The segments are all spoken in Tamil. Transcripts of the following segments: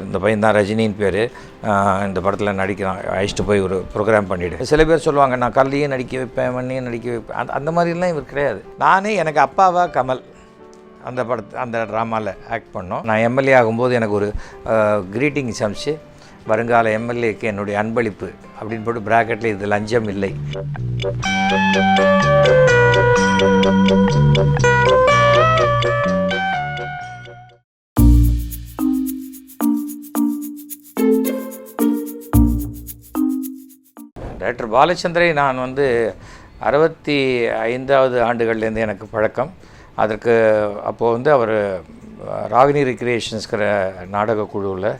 இந்த பையன் தான் ரஜினின்னு பேர், இந்த படத்தில் நடிக்கிறான், அழைச்சிட்டு போய் ஒரு ப்ரோக்ராம் பண்ணிவிடு. சில பேர் சொல்லுவாங்க நான் கல்லையும் நடிக்க வைப்பேன், மண்ணையும் நடிக்க வைப்பேன். அந்த மாதிரிலாம் இவர் கிடையாது. நானே எனக்கு அப்பாவா கமல் அந்த ட்ராமாவில் ஆக்ட் பண்ணோம். நான் எம்எல்ஏ ஆகும்போது எனக்கு ஒரு க்ரீட்டிங்ஸ் அனுப்பிச்சு, வருங்கால எம்எல்ஏக்கு என்னுடைய அன்பளிப்பு அப்படின்னு போட்டு ப்ராக்கெட்டில் இது லஞ்சம் இல்லை. டாக்டர் பாலச்சந்தரை நான் 65வது ஆண்டுகள்லேருந்து எனக்கு பழக்கம். அதற்கு அப்போது அவர் ராகினி ரிக்ரியேஷன்ஸ்கிற நாடக குழுவில்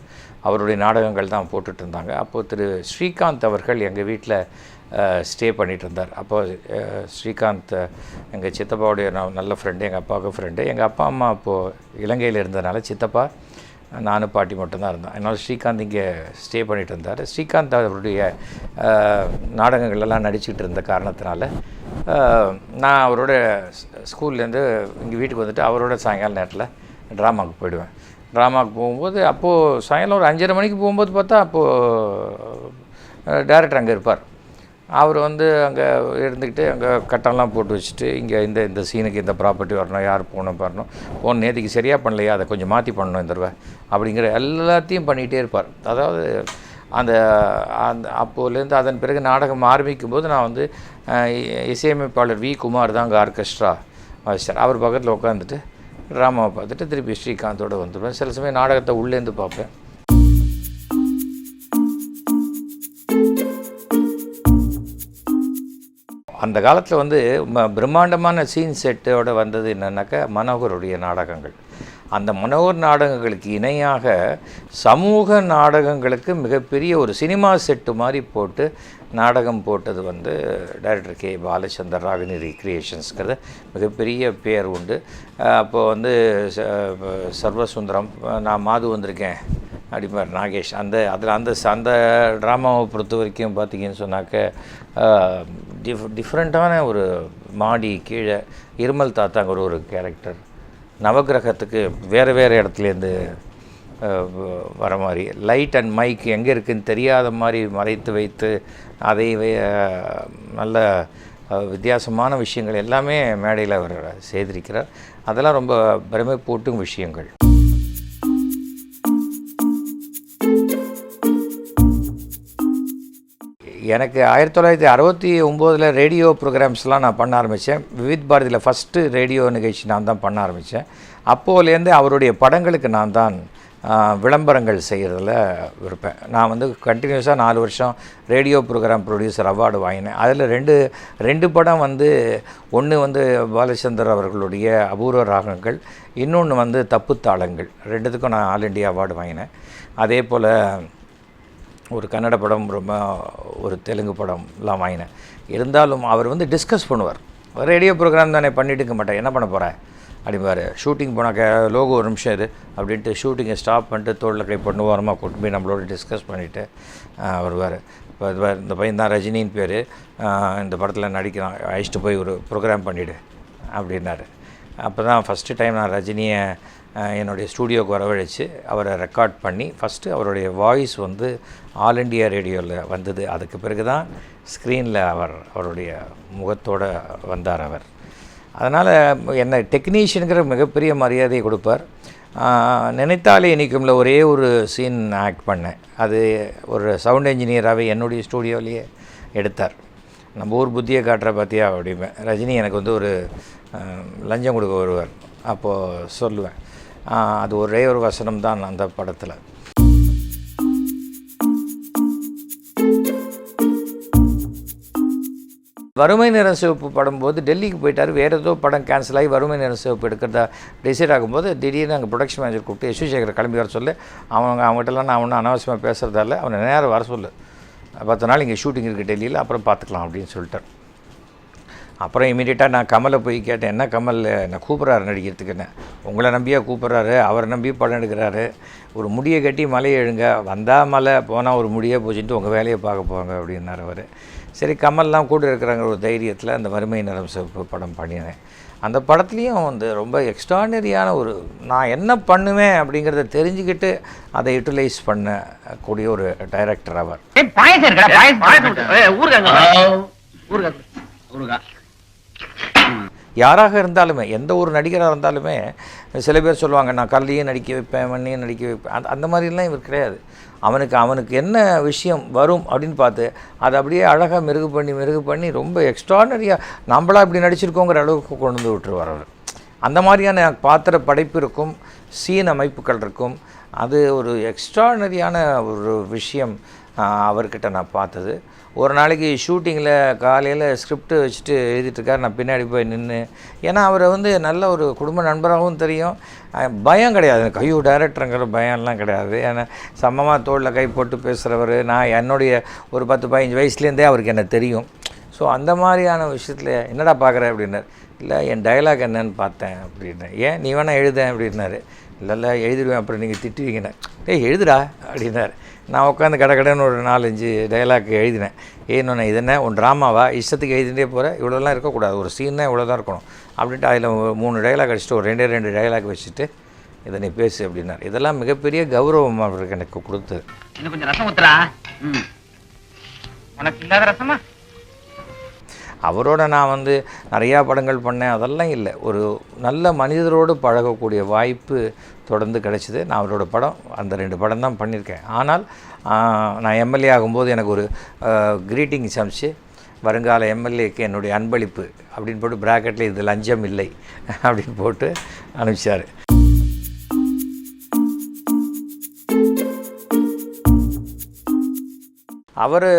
அவருடைய நாடகங்கள் தான் போட்டுட்டு இருந்தாங்க. அப்போது திரு ஸ்ரீகாந்த் அவர்கள் எங்கள் வீட்டில் ஸ்டே பண்ணிகிட்டு இருந்தார். அப்போது ஸ்ரீகாந்த் எங்கள் சித்தப்பாவுடைய நல்ல ஃப்ரெண்டு, எங்கள் அப்பாவுக்கு ஃப்ரெண்டு. எங்கள் அப்பா அம்மா அப்போது இலங்கையில் இருந்ததுனால சித்தப்பா நானும் பாட்டி மட்டும்தான் இருந்தேன். அதனால் ஸ்ரீகாந்த் இங்கே ஸ்டே பண்ணிகிட்டு இருந்தார். ஸ்ரீகாந்த் அவருடைய நாடகங்கள்லாம் நடிச்சுக்கிட்டு இருந்த காரணத்தினால நான் அவரோட ஸ்கூல்லேருந்து இங்கே வீட்டுக்கு வந்துட்டு அவரோட சாயங்கால நேரத்தில் ட்ராமாவுக்கு போயிடுவேன். ட்ராமாவுக்கு போகும்போது அப்போது சாயங்காலம் ஒரு 5:30 மணிக்கு போகும்போது பார்த்தா அப்போது டைரக்டர் அங்கே இருப்பார். அவர் அங்கே இருந்துக்கிட்டு அங்கே கட்டம்லாம் போட்டு வச்சுட்டு, இங்கே இந்த சீனுக்கு இந்த ப்ராப்பர்ட்டி வரணும், யார் பண்ணணும், நேற்றுக்கு சரியாக பண்ணலையா, அதை கொஞ்சம் மாற்றி பண்ணணும் இந்த தடவை அப்படிங்கிற எல்லாத்தையும் பண்ணிகிட்டே இருப்பார். அதாவது அந்த அப்போலேருந்து அதன் பிறகு நாடகம் ஆரம்பிக்கும்போது நான் இசையமைப்பாளர் வி. குமார் தான் அங்கே ஆர்கெஸ்ட்ரா வாசித்தார். அவர் பக்கத்தில் உட்காந்துட்டு ட்ராமாவை பார்த்துட்டு திருப்பி ஸ்ரீகாந்தோடு வந்துடுவேன். சில சமயம் நாடகத்தை உள்ளேருந்து பார்ப்பேன். அந்த காலத்தில் பிரம்மாண்டமான சீன் செட்டோடு வந்தது என்னென்னாக்கா மனோகருடைய நாடகங்கள். அந்த மனோகர் நாடகங்களுக்கு இணையாக சமூக நாடகங்களுக்கு மிகப்பெரிய ஒரு சினிமா செட்டு மாதிரி போட்டு நாடகம் போட்டது டைரக்டர் கே. பாலச்சந்தர் ராகினி ரிக்ரியேஷன்ஸ்ங்கிறது மிகப்பெரிய பேர் உண்டு. அப்போது சர்வசுந்தரம், நான் மாது வந்திருக்கேன் அப்படிம்பார் நாகேஷ். அந்த ட்ராமாவை பொறுத்த வரைக்கும் பார்த்திங்கன்னு சொன்னாக்க டிஃப்ரெண்ட்டான ஒரு மாடி கீழே இருமல் தாத்தாங்கிற ஒரு கேரக்டர், நவகிரகத்துக்கு வேறு இடத்துலேருந்து வர மாதிரி, லைட் அண்ட் மைக் எங்கே இருக்குதுன்னு தெரியாத மாதிரி மறைத்து வைத்து அதை நல்ல வித்தியாசமான விஷயங்கள் எல்லாமே மேடையில் அவர் செய்திருக்கிறார். அதெல்லாம் ரொம்ப பெருமை போட்டும் விஷயங்கள். எனக்கு 1969 ரேடியோ ப்ரோக்ராம்ஸ்லாம் நான் பண்ண ஆரம்பித்தேன். விவித் பாரதியில் ஃபஸ்ட்டு ரேடியோ நிகழ்ச்சி நான் தான் பண்ண ஆரம்பித்தேன். அப்போலேருந்து அவருடைய படங்களுக்கு நான் தான் விளம்பரங்கள் செய்கிறதில் இருப்பேன். நான் கண்டினியூஸாக 4 வருஷம் ரேடியோ ப்ரோக்ராம் ப்ரொடியூசர் அவார்டு வாங்கினேன். அதில் ரெண்டு படம் ஒன்று பாலச்சந்தர் அவர்களுடைய அபூர்வ ராகங்கள், இன்னொன்று தப்புத்தாளங்கள். ரெண்டுத்துக்கும் நான் ஆல் இண்டியா அவார்டு வாங்கினேன். அதே போல் ஒரு கன்னட படம், ஒரு தெலுங்கு படம்லாம் வாங்கினேன். இருந்தாலும் அவர் டிஸ்கஸ் பண்ணுவார். ரேடியோ ப்ரோக்ராம் தானே பண்ணிட்டு இருக்க மாட்டேன், என்ன பண்ண போகிறேன் அப்படிம்பார். ஷூட்டிங் போனாக்க லோகோ ஒரு நிமிஷம் இது அப்படின்ட்டு ஷூட்டிங்கை ஸ்டாப் பண்ணிட்டு தோளில் கை பண்ணு ஓரமாக கூட்டு போய் நம்மளோட டிஸ்கஸ் பண்ணிவிட்டு வருவார். இப்போ இந்த பையன் தான் ரஜினின்னு பேர், இந்த படத்தில் நடிக்கிறான், அழைச்சிட்டு போய் ஒரு ப்ரோக்ராம் பண்ணிவிடு அப்படின்னாரு. அப்போ தான் ஃபஸ்ட்டு டைம் நான் ரஜினியை என்னுடைய ஸ்டூடியோவுக்கு வரவழைச்சு அவரை ரெக்கார்ட் பண்ணி ஃபஸ்ட்டு அவருடைய வாய்ஸ் ஆல் இண்டியா ரேடியோவில் வந்தது. அதுக்கு பிறகு தான் ஸ்க்ரீனில் அவருடைய முகத்தோடு வந்தார் அவர். அதனால் என்ன டெக்னீஷியனுங்கிற மிகப்பெரிய மரியாதையை கொடுப்பார். நினைத்தாலே இன்றைக்கும்ல ஒரே ஒரு சீன் ஆக்ட் பண்ணேன். அது ஒரு சவுண்ட் இன்ஜினியராகவே என்னுடைய ஸ்டூடியோவிலேயே எடுத்தார். நம்ம ஊர் புத்தியை காட்டுற பார்த்தியா அப்படிம்பேன். ரஜினி எனக்கு ஒரு லஞ்சம் கொடுக்க வருவார். அப்போது சொல்லுவேன், அது ஒரே ஒரு வசனம் தான் அந்த படத்தில். வறுமை நிறம் சிவப்பு படும்போது டெல்லிக்கு போயிட்டார். வேறு ஏதோ படம் கேன்சல் ஆகி வறுமை நிறம் சிவப்பு எடுக்கிறதா டிசைட் ஆகும்போது திடீர்னு அங்கே ப்ரொடக்ஷன் மேனேஜர் கூப்பிட்டு எஸ் வி சேகர் கிளம்பி வர சொல்லு, அவங்ககிட்டலாம் நான் ஒன்றும் அனாவசியமாக பேசுகிறதால அவனை நேரம் வர சொல்லு, 10 நாள் இங்கே ஷூட்டிங் இருக்குது டெல்லியில், அப்புறம் பார்த்துக்கலாம் அப்படின்னு சொல்லிட்டார். அப்புறம் இமீடியட்டாக நான் கமலை போய் கேட்டேன், என்ன கமல் நான் கூப்பிட்றாரு நடிக்கிறதுக்குன்னு. உங்களை நம்பியாக கூப்பிட்றாரு, அவரை நம்பி படம் எடுக்கிறாரு, ஒரு முடியை கட்டி மலையை எழுங்க, வந்தால் மலை போனால் ஒரு முடியே போச்சுட்டு உங்கள் வேலையை பார்க்க போங்க அப்படின்னார் அவர். சரி கமல்லாம் கூட இருக்கிறாங்க ஒரு தைரியத்தில் அந்த வறுமை நிறம் சிவப்பு படம் பண்ணினேன். அந்த படத்துலேயும் வந்து ரொம்ப எக்ஸ்ட்ரானரியான ஒரு நான் என்ன பண்ணுவேன் அப்படிங்கிறத தெரிஞ்சுக்கிட்டு அதை யூட்டிலைஸ் பண்ணக்கூடிய ஒரு டைரக்டர் அவர். யாராக இருந்தாலுமே எந்த ஒரு நடிகராக இருந்தாலுமே சில பேர் சொல்லுவாங்க நான் கல்லையும் நடிக்க வைப்பேன் மண்ணையும் நடிக்க வைப்பேன். அந்த மாதிரிலாம் இவர் கிடையாது. அவனுக்கு என்ன விஷயம் வரும் அப்படின்னு பார்த்து அதை அப்படியே அழகாக மெருகு பண்ணி ரொம்ப எக்ஸ்ட்ரானரியாக நம்மளாக இப்படி நடிச்சிருக்கோங்கிற அளவுக்கு கொண்டு வந்து விட்டுருவார் அவர். அந்த மாதிரியான பாத்திர படைப்பு இருக்கும், சீன் அமைப்புகள் இருக்கும். அது ஒரு எக்ஸ்ட்ரானரியான ஒரு விஷயம் அவர்கிட்ட நான் பார்த்தது. ஒரு நாளைக்கு ஷூட்டிங்கில் காலையில் ஸ்கிரிப்ட் வச்சுட்டு எழுதிட்டுருக்கார், நான் பின்னாடி போய் நின்று. ஏன்னா அவரை வந்து நல்ல ஒரு குடும்ப நண்பராகவும் தெரியும், பயம் கிடையாது எனக்கு. ஐயோ டைரக்டருங்கிற பயம்லாம் கிடையாது. ஏன்னா சமமாக தோளில் கை போட்டு பேசுகிறவர். நான் என்னுடைய ஒரு 10-15 வயசுலேருந்தே அவருக்கு என்ன தெரியும். ஸோ அந்த மாதிரியான விஷயத்தில் என்னடா பார்க்குற அப்படின்னார். இல்லை என் டயலாக் என்னன்னு பார்த்தேன் அப்படின்னேன். ஏன் நீ வேணால் எழுதேன் அப்படின்னாரு. இல்லை எழுதிடுவேன் அப்புறம் நீங்கள் திட்டுவீங்கண்ணே. எழுதுடா அப்படின்னார். நான் உட்காந்து கடைன்னு ஒரு 4-5 டைலாக் எழுதினேன். ஏன்னொன்னே இது என்ன உன் ட்ராமாவா இஷ்டத்துக்கு எழுதிட்டே போகிறேன், இவ்வளோலாம் இருக்கக்கூடாது, ஒரு சீன்னா இவ்வளோ தான் இருக்கணும் அப்படின்ட்டு அதில் 3 டைலாக் அடிச்சுட்டு ஒரு 2 டைலாக் வச்சுட்டு இதை நீ பேசு அப்படின்னார். இதெல்லாம் மிகப்பெரிய கௌரவம் அவருக்கு எனக்கு கொடுத்தது. இன்னும் கொஞ்சம் ரசம் ஊத்துறா. உனக்கு இல்லாத ரசமா? அவரோட நான் வந்து நிறையா படங்கள் பண்ணேன், அதெல்லாம் இல்லை. ஒரு நல்ல மனிதரோடு பழகக்கூடிய வாய்ப்பு தொடர்ந்து கிடச்சிது. நான் அவரோட படம் அந்த 2 படம் தான் பண்ணியிருக்கேன். ஆனால் நான் எம்எல்ஏ ஆகும்போது எனக்கு ஒரு க்ரீட்டிங்ஸ் அனுப்பிச்சு வருங்கால எம்எல்ஏக்கு என்னுடைய அன்பளிப்பு அப்படின்னு போட்டு ப்ராக்கெட்டில் இது லஞ்சம் இல்லை அப்படின்னு போட்டு அனுப்பிச்சார். அவர்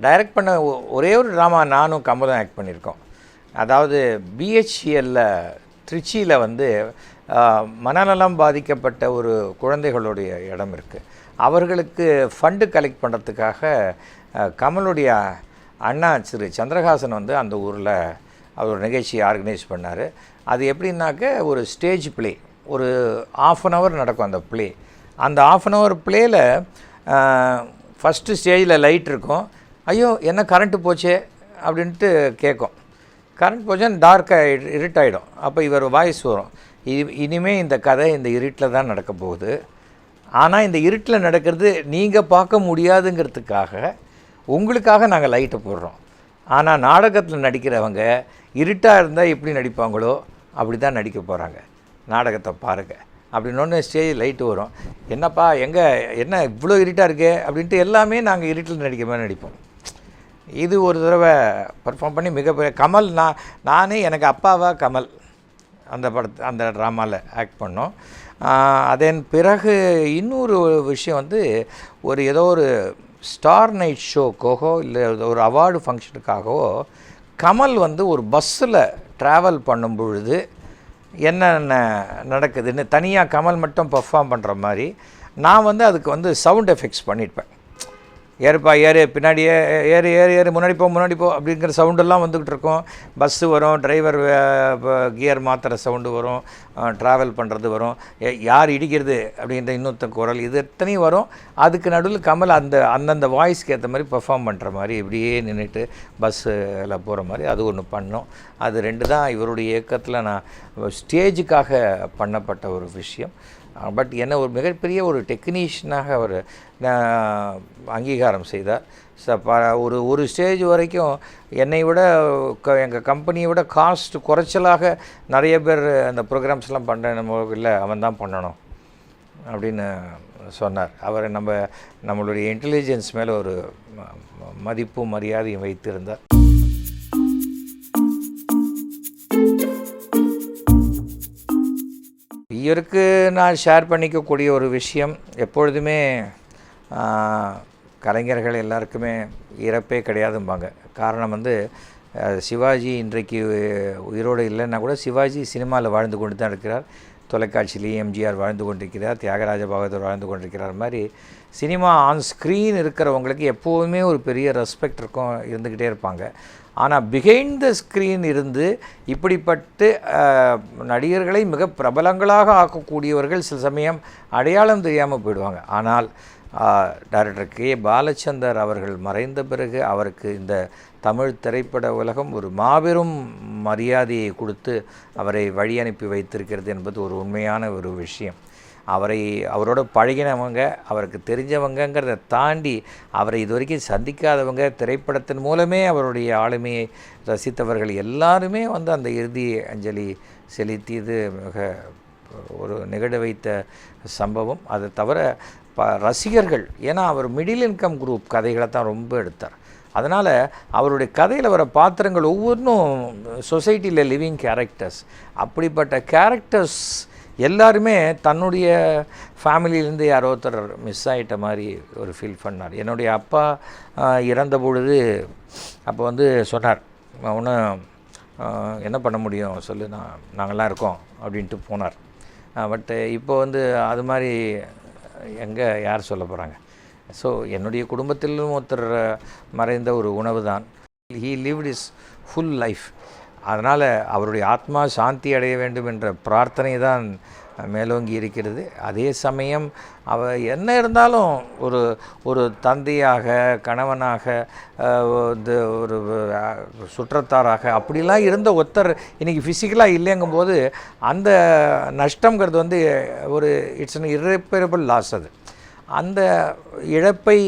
டைரக்ட் பண்ண ஒரே ஒரு ட்ராமா நானும் கமலும் ஆக்ட் பண்ணியிருக்கோம். அதாவது பிஹெச்எல்ல திருச்சியில் வந்து மனநலம் பாதிக்கப்பட்ட ஒரு குழந்தைகளுடைய இடம் இருக்குது. அவர்களுக்கு ஃபண்டு கலெக்ட் பண்ணுறதுக்காக கமலுடைய அண்ணா திரு சந்திரஹாசன் வந்து அந்த ஊரில் அவர் ஒரு நிகழ்ச்சியை ஆர்கனைஸ் பண்ணார். அது எப்படின்னாக்க ஒரு ஸ்டேஜ் ப்ளே, ஒரு 1/2 அன் ஹவர் நடக்கும் அந்த ப்ளே. அந்த 1/2 அன் ஹவர் ப்ளேயில் ஃபஸ்ட்டு ஸ்டேஜில் லைட் இருக்கும். ஐயோ என்ன கரண்ட்டு போச்சே அப்படின்ட்டு கேட்கும். கரண்ட் போச்சுன்னா டார்க்காக இருட்டாயிடும். அப்போ இவர் வாய்ஸ் வரும், இனிமேல் இந்த கதை இந்த இருட்டில் தான் நடக்க போகுது. ஆனால் இந்த இருட்டில் நடக்கிறது நீங்கள் பார்க்க முடியாதுங்கிறதுக்காக உங்களுக்காக நாங்கள் லைட்டை போடுறோம். ஆனால் நாடகத்தில் நடிக்கிறவங்க இருட்டாக இருந்தால் எப்படி நடிப்பாங்களோ அப்படி தான் நடிக்க போகிறாங்க, நாடகத்தை பாருங்கள் அப்படின்னு ஸ்டேஜ் லைட்டு வரும். என்னப்பா எங்கே என்ன இவ்வளோ இருட்டாக இருக்கே அப்படின்ட்டு எல்லாமே நாங்கள் இருட்டில் நடிக்கிற மாதிரி நடிப்போம். இது ஒரு தடவை பர்ஃபார்ம் பண்ணி மிகப்பெரிய கமல் நானே எனக்கு அப்பாவா கமல் அந்த படத்தை அந்த ட்ராமாவில் ஆக்ட் பண்ணோம். அதன் பிறகு இன்னொரு விஷயம் வந்து ஏதோ ஒரு ஸ்டார் நைட் ஷோக்காகவோ இல்லை ஒரு அவார்டு ஃபங்க்ஷனுக்காகவோ கமல் வந்து ஒரு பஸ்ஸில் ட்ராவல் பண்ணும் பொழுது என்னென்ன நடக்குதுன்னு தனியாக கமல் மட்டும் பர்ஃபார்ம் பண்ணுற மாதிரி நான் வந்து அதுக்கு வந்து சவுண்ட் எஃபெக்ட்ஸ் பண்ணியிருப்பேன். ஏறுப்பா ஏறு, பின்னாடியே ஏறு ஏறு ஏறு, முன்னாடி போ அப்படிங்கிற சவுண்டெல்லாம் வந்துக்கிட்டு இருக்கும். பஸ்ஸு வரும், டிரைவர் கியர் மாற்றுற சவுண்டு வரும், ட்ராவல் பண்ணுறது வரும், யார் இடிக்கிறது அப்படின்ற இன்னொருத்த குரல், இது எத்தனையும் வரும். அதுக்கு நடுவில் கமல் அந்தந்த வாய்ஸ்க்கு ஏற்ற மாதிரி பெர்ஃபார்ம் பண்ணுற மாதிரி இப்படியே நின்றுட்டு பஸ்ஸில் போகிற மாதிரி அது ஒன்று பண்ணோம். அது 2 தான் இவருடைய இயக்கத்தில் நான் ஸ்டேஜுக்காக பண்ணப்பட்ட ஒரு விஷயம். பட் என்ன ஒரு மிகப்பெரிய ஒரு டெக்னீஷியனாக அவர் அங்கீகாரம் செய்தார். ஒரு ஸ்டேஜ் வரைக்கும் என்னை விட எங்கள் கம்பெனியை விட காஸ்ட் குறைச்சலாக நிறைய பேர் அந்த ப்ரோக்ராம்ஸ்லாம் பண்ணுறேன், நம்ம இல்லை அவன் தான் பண்ணணும் அப்படின்னு சொன்னார். அவர் நம்மளுடைய இன்டெலிஜென்ஸ் மேலே ஒரு மதிப்பும் மரியாதையும் வைத்திருந்தார். இவருக்கு நான் ஷேர் பண்ணிக்கக்கூடிய ஒரு விஷயம், எப்பொழுதுமே கலைஞர்கள் எல்லாருக்குமே இறப்பே கிடையாதும்பாங்க. காரணம் வந்து சிவாஜி இன்றைக்கு உயிரோடு இல்லைன்னா கூட சிவாஜி சினிமாவில் வாழ்ந்து கொண்டு தான் இருக்கிறார். தொலைக்காட்சியிலேயும் எம்ஜிஆர் வாழ்ந்து கொண்டிருக்கிறார், தியாகராஜ பகதூர் வாழ்ந்து கொண்டிருக்கிறார். மாதிரி சினிமா ஆன் ஸ்க்ரீன் இருக்கிறவங்களுக்கு எப்போதுமே ஒரு பெரிய ரெஸ்பெக்ட் இருக்கும், இருந்துக்கிட்டே இருப்பாங்க. ஆனால் பிஹைண்ட் த ஸ்க்ரீன் இருந்து இப்படிப்பட்டு நடிகர்களை மிக பிரபலங்களாக ஆக்கக்கூடியவர்கள் சில சமயம் அடையாளம் தெரியாமல் போயிடுவாங்க. ஆனால் டைரக்டர் கே பாலச்சந்தர் அவர்கள் மறைந்த பிறகு அவருக்கு இந்த தமிழ் திரைப்பட உலகம் ஒரு மாபெரும் மரியாதையை கொடுத்து அவரை வழி அனுப்பி வைத்திருக்கிறது என்பது ஒரு உண்மையான ஒரு விஷயம். அவரோட பழகினவங்க, அவருக்கு தெரிஞ்சவங்கிறத தாண்டி அவரை இதுவரைக்கும் சந்திக்காதவங்க, திரைப்படத்தின் மூலமே அவருடைய ஆளுமையை ரசித்தவர்கள் எல்லாருமே வந்து அந்த இறுதி அஞ்சலி செலுத்தியது மிக ஒரு நிகழ வைத்த சம்பவம். அதை தவிர ரசிகர்கள், ஏன்னா அவர் மிடில் இன்கம் குரூப் கதைகளை தான் ரொம்ப எடுத்தார். அதனால் அவருடைய கதையில் வர பாத்திரங்கள் ஒவ்வொன்றும் சொசைட்டியில் லிவிங் கேரக்டர்ஸ். அப்படிப்பட்ட கேரக்டர்ஸ் எல்லாருமே தன்னுடைய ஃபேமிலியிலேருந்து யாரோ ஒருத்தர் மிஸ் ஆகிட்ட மாதிரி ஒரு ஃபீல் பண்ணார். என்னுடைய அப்பா இறந்த பொழுது அப்போ வந்து சொன்னார், ஒன்றும் என்ன பண்ண முடியும் சொல்லு, நாங்கள்லாம் இருக்கோம் அப்படின்ட்டு போனார். பட் இப்போ வந்து அது மாதிரி எங்கே யார் சொல்ல போகிறாங்க. ஸோ என்னுடைய குடும்பத்திலும் ஒருத்தர் மறைந்த ஒரு உணவு தான். He lived is full life. அதனால் அவருடைய ஆத்மா சாந்தி அடைய வேண்டும் என்ற பிரார்த்தனை தான் மேலோங்கி இருக்கிறது. அதே சமயம் என்ன இருந்தாலும் ஒரு தந்தையாக, கணவனாக, ஒரு சுற்றத்தாராக அப்படிலாம் இருந்த ஒருத்தர் இன்றைக்கி ஃபிசிக்கலாக இல்லைங்கும்போது அந்த நஷ்டங்கிறது வந்து ஒரு இட்ஸ் அன் இர்ரிப்பரபிள் லாஸ். அது அந்த இழப்பை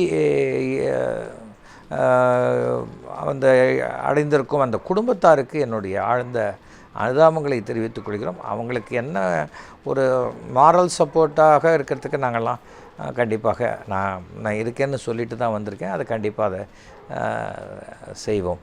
அந்த அடைந்திருக்கும் அந்த குடும்பத்தாருக்கு என்னுடைய ஆழ்ந்த அனுதாபங்களை தெரிவித்துக் கொள்கிறோம். அவங்களுக்கு என்ன ஒரு மாரல் சப்போர்ட்டாக இருக்கிறதுக்கு நாங்கள்லாம் கண்டிப்பாக நான் இருக்கேன்னு சொல்லிட்டு தான் வந்திருக்கேன். அதை கண்டிப்பாக அதை செய்வோம்.